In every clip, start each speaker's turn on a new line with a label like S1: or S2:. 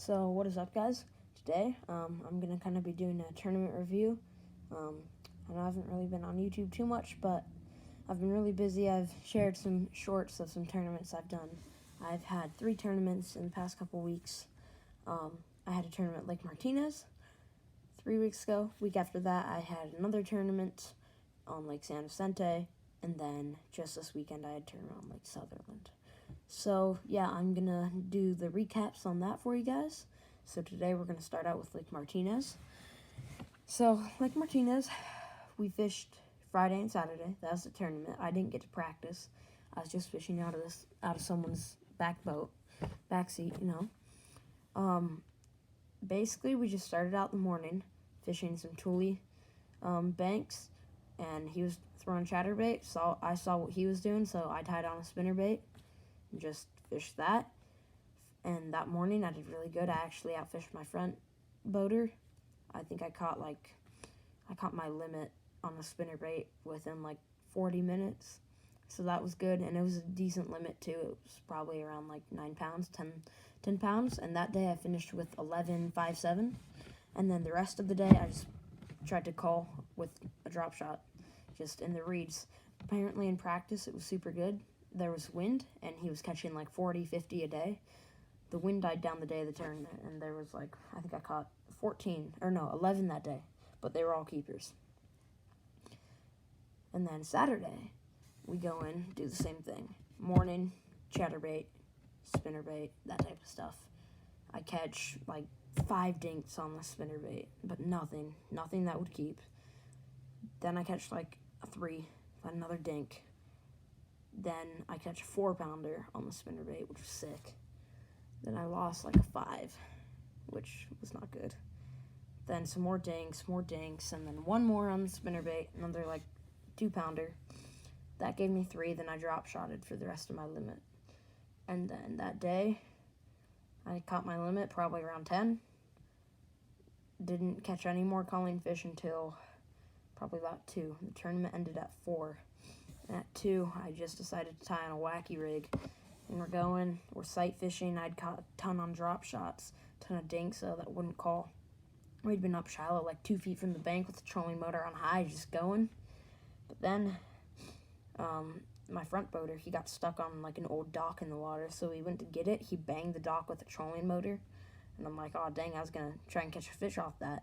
S1: So what is up, guys? Today I'm gonna kind of be doing a tournament review. I know I haven't really been on YouTube too much, but I've been really busy. I've shared some shorts of some tournaments I've done. I've had 3 tournaments in the past couple weeks. I had a tournament Lake Martinez 3 weeks ago. Week after that, I had another tournament on Lake San Vicente, and then just this weekend I had a tournament on Lake Sutherland. So yeah, I'm gonna do the recaps on that for you guys. So today we're gonna start out with Lake Martinez. So Lake Martinez, we fished Friday and Saturday. That was the tournament. I didn't get to practice. I was just fishing out of someone's back seat, Basically, we just started out in the morning fishing some Thule banks, and he was throwing chatterbait. So I saw what he was doing, so I tied on a spinnerbait and just fished that. And that morning I did really good. I actually outfished my front boater. I think I caught my limit on the spinnerbait within like 40 minutes. So that was good, and it was a decent limit too. It was probably around like 9 pounds, 10 pounds, and that day I finished with 11.57. And then the rest of the day I just tried to call with a drop shot, just in the reeds. Apparently in practice it was super good. There was wind, and he was catching like 40, 50 a day. The wind died down the day of the tournament, and there was like, I think I caught 11 that day, but they were all keepers. And then Saturday, we go in, do the same thing. Morning, chatterbait, spinnerbait, that type of stuff. I catch like 5 dinks on the spinnerbait, but nothing that would keep. Then I catch like a 3, another dink. Then I catch a 4-pounder on the spinnerbait, which was sick. Then I lost like a 5, which was not good. Then some more dinks, and then one more on the spinnerbait, another like 2-pounder. That gave me 3, then I drop shotted for the rest of my limit. And then that day, I caught my limit probably around 10. Didn't catch any more calling fish until probably about 2. The tournament ended at 4. And at 2, I just decided to tie on a wacky rig. And we're sight fishing. I'd caught a ton on drop shots, a ton of dinks, so that wouldn't call. We'd been up shallow, like 2 feet from the bank with the trolling motor on high, just going. But then, my front boater, he got stuck on like an old dock in the water, so he went to get it. He banged the dock with a trolling motor, and I'm like, oh dang, I was gonna try and catch a fish off that.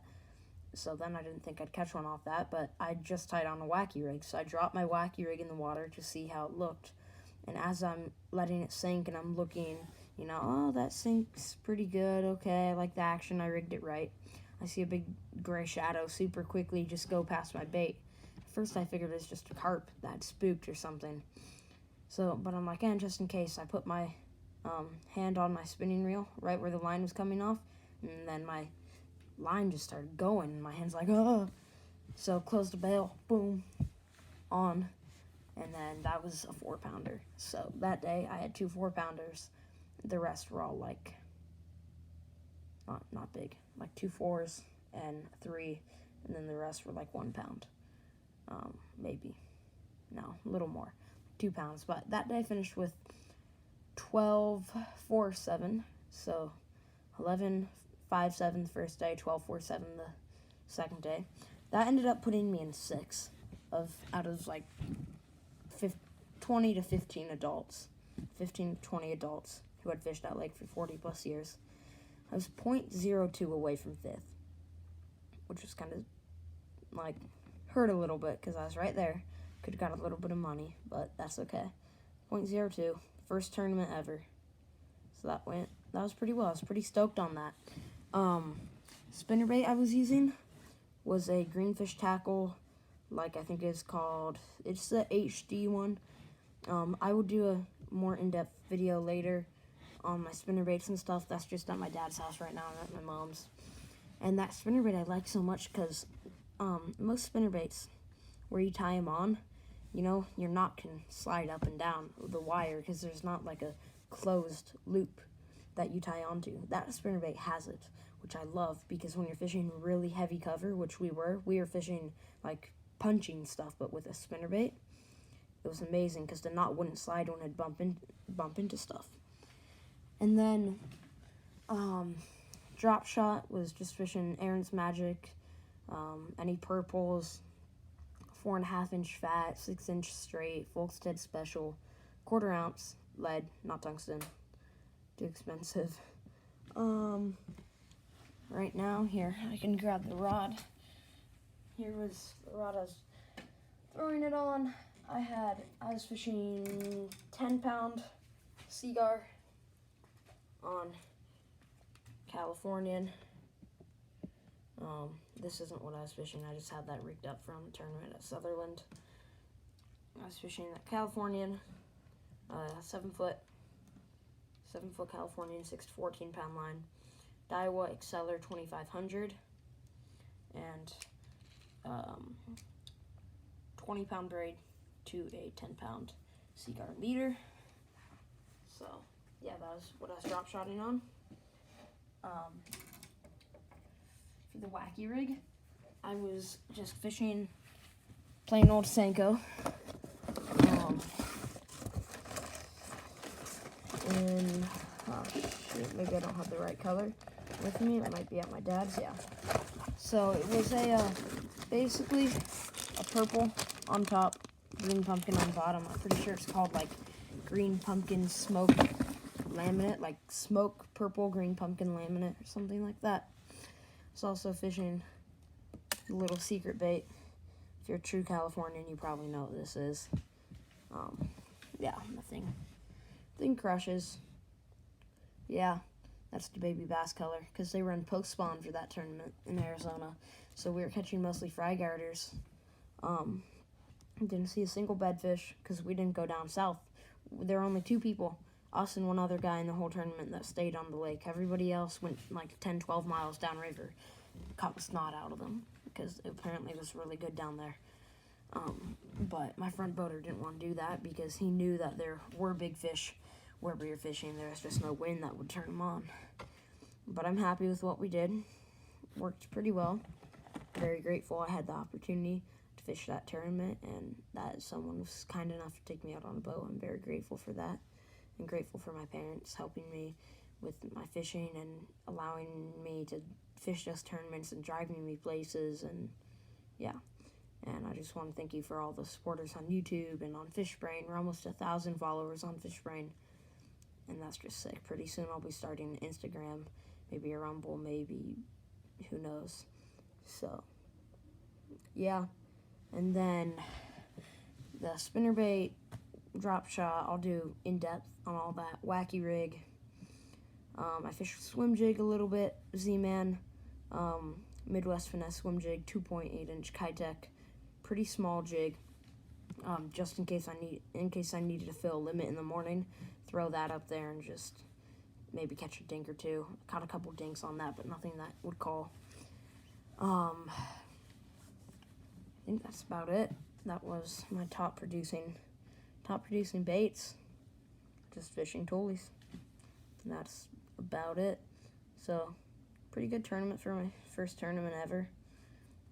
S1: So then I didn't think I'd catch one off that, but I just tied on a wacky rig. So I dropped my wacky rig in the water to see how it looked. And as I'm letting it sink and I'm looking, oh, that sinks pretty good. Okay, I like the action. I rigged it right. I see a big gray shadow super quickly just go past my bait. At first I figured it was just a carp that spooked or something. But I'm like, just in case, I put my hand on my spinning reel right where the line was coming off, and then my line just started going, and my hand's like, oh. So closed the bail, boom, on, and then that was a 4-pounder. So that day I had 2 4-pounders. The rest were all like not big, like 2 4s and 3, and then the rest were like 1 pound, maybe, no, a little more, 2 pounds. But that day I finished with 12.47, so 11.57 the first day, 12.47 the second day. That ended up putting me in 6 out of like 20 to 15 adults, 15 to 20 adults who had fished that lake for 40 plus years. I was 0.02 away from 5th, which was kind of like hurt a little bit because I was right there. Could have got a little bit of money, but that's okay. 0.02, first tournament ever. So that was pretty well. I was pretty stoked on that. Spinnerbait I was using was a greenfish tackle, like I think it's called. It's the HD one. I will do a more in-depth video later on my spinnerbaits and stuff. That's just at my dad's house right now, and at my mom's. And that spinnerbait I like so much because most spinnerbaits, where you tie them on, your knot can slide up and down the wire because there's not like a closed loop that you tie onto. That spinnerbait has it, which I love, because when you're fishing really heavy cover, which we were fishing like punching stuff, but with a spinnerbait, it was amazing because the knot wouldn't slide when it'd bump into stuff. And then drop shot was just fishing Aaron's Magic, any purples, 4.5 inch fat, 6 inch straight, Volkstead special, 1/4 ounce lead, not tungsten, too expensive. Right now, here, I can grab the rod. Here was the rod I was throwing it on. I was fishing 10-pound Seagar on Californian. This isn't what I was fishing. I just had that rigged up from the tournament at Sutherland. I was fishing that Californian, 7-foot Californian, 6 to 14-pound line, Daiwa Exceller 2500, and 20-pound braid to a 10-pound Seagar leader. So, yeah, that was what I was drop shotting on. For the wacky rig, I was just fishing plain old Senko. Maybe I don't have the right color with me. It might be at my dad's, yeah. So it was basically a purple on top, green pumpkin on bottom. I'm pretty sure it's called like green pumpkin smoke laminate, like smoke purple green pumpkin laminate or something like that. It's also fishing a little secret bait. If you're a true Californian, you probably know what this is. Yeah, nothing crushes. Yeah, that's the baby bass color, because they run post spawn for that tournament in Arizona. So we were catching mostly fry garters. Didn't see a single bedfish because we didn't go down south. There were only 2 people, us and one other guy in the whole tournament that stayed on the lake. Everybody else went like 10, 12 miles downriver, caught the snot out of them because apparently it was really good down there. But my friend boater didn't want to do that because he knew that there were big fish where we were fishing. There was just no wind that would turn them on. But I'm happy with what we did. Worked pretty well. Very grateful I had the opportunity to fish that tournament, and that someone was kind enough to take me out on a boat. I'm very grateful for that, and grateful for my parents helping me with my fishing and allowing me to fish those tournaments and driving me places, and yeah. And I just want to thank you for all the supporters on YouTube and on Fishbrain. We're almost 1,000 followers on Fishbrain, and that's just sick. Pretty soon I'll be starting Instagram, maybe a Rumble, maybe, who knows. So, yeah. And then the spinnerbait, drop shot, I'll do in-depth on all that. Wacky rig. I fished swim jig a little bit, Z-Man, Midwest Finesse swim jig, 2.8 inch Kitech, pretty small jig. Just in case I needed to fill a limit in the morning, throw that up there and just maybe catch a dink or 2. Caught a couple dinks on that, but nothing that would call. I think that's about it. That was my top producing baits. Just fishing toolies. And that's about it. So, pretty good tournament for my first tournament ever.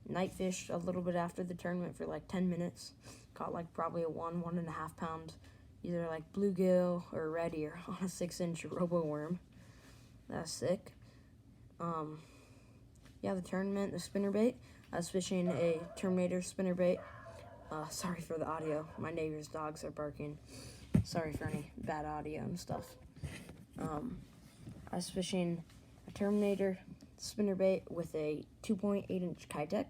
S1: Night fished a little bit after the tournament for like 10 minutes. Caught like probably a 1.5 pound, either like bluegill or red ear on a 6-inch robo worm. That's sick. Yeah, the tournament, the spinnerbait. I was fishing a Terminator spinnerbait. Sorry for the audio. My neighbor's dogs are barking. Sorry for any bad audio and stuff. I was fishing a Terminator spinnerbait with a 2.8 inch Kitech,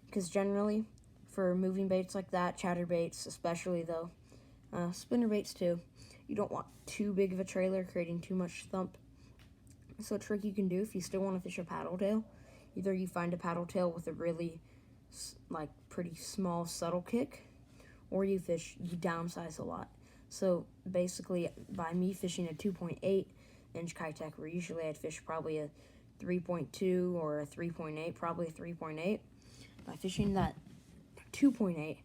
S1: because generally for moving baits like that, chatterbaits especially though, spinnerbaits too, you don't want too big of a trailer creating too much thump. So a trick you can do if you still want to fish a paddle tail, either you find a paddle tail with a really pretty small subtle kick, or you downsize a lot. So basically by me fishing a 2.8 inch Kitech, where usually I'd fish probably a 3.2 or a 3.8, probably a 3.8. By fishing that 2.8,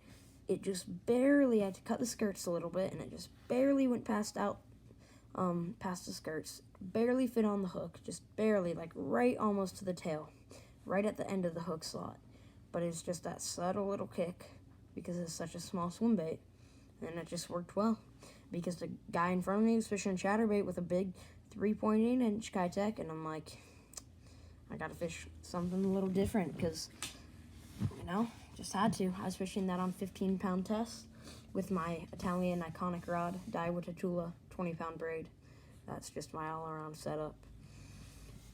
S1: it just barely, I had to cut the skirts a little bit, and it just barely went past the skirts, barely fit on the hook, just barely, like right almost to the tail, right at the end of the hook slot. But it's just that subtle little kick, because it's such a small swim bait, and it just worked well, because the guy in front of me was fishing a chatterbait with a big 3.8 inch Kitech, and I'm like, I got to fish something a little different because, just had to. I was fishing that on 15-pound test with my Italian iconic rod, Daiwa Tatula 20-pound braid. That's just my all-around setup.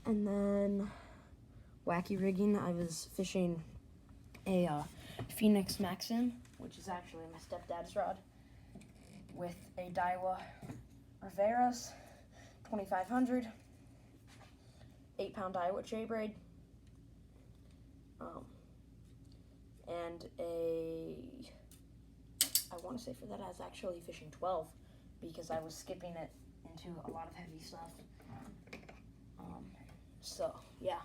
S1: And then wacky rigging, I was fishing a Phoenix Maxim, which is actually my stepdad's rod, with a Daiwa Rivera's 2500, 8-pound Daiwa J braid, and I want to say for that I was actually fishing 12 because I was skipping it into a lot of heavy stuff. So yeah,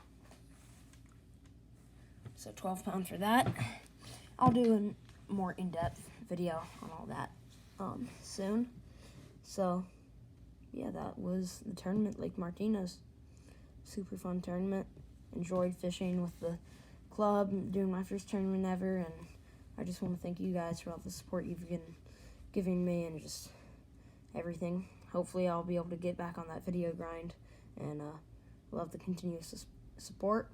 S1: so 12-pound for that. I'll do a more in-depth video on all that soon. So yeah, that was the tournament, Lake Martinez. Super fun tournament. Enjoyed fishing with the club, doing my first tournament ever, and I just want to thank you guys for all the support you've been giving me and just everything. Hopefully I'll be able to get back on that video grind, and love the continuous support.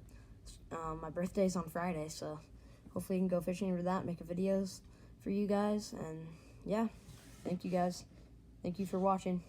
S1: My birthday's on Friday, so hopefully you can go fishing for that, make videos for you guys, and yeah, thank you guys. Thank you for watching.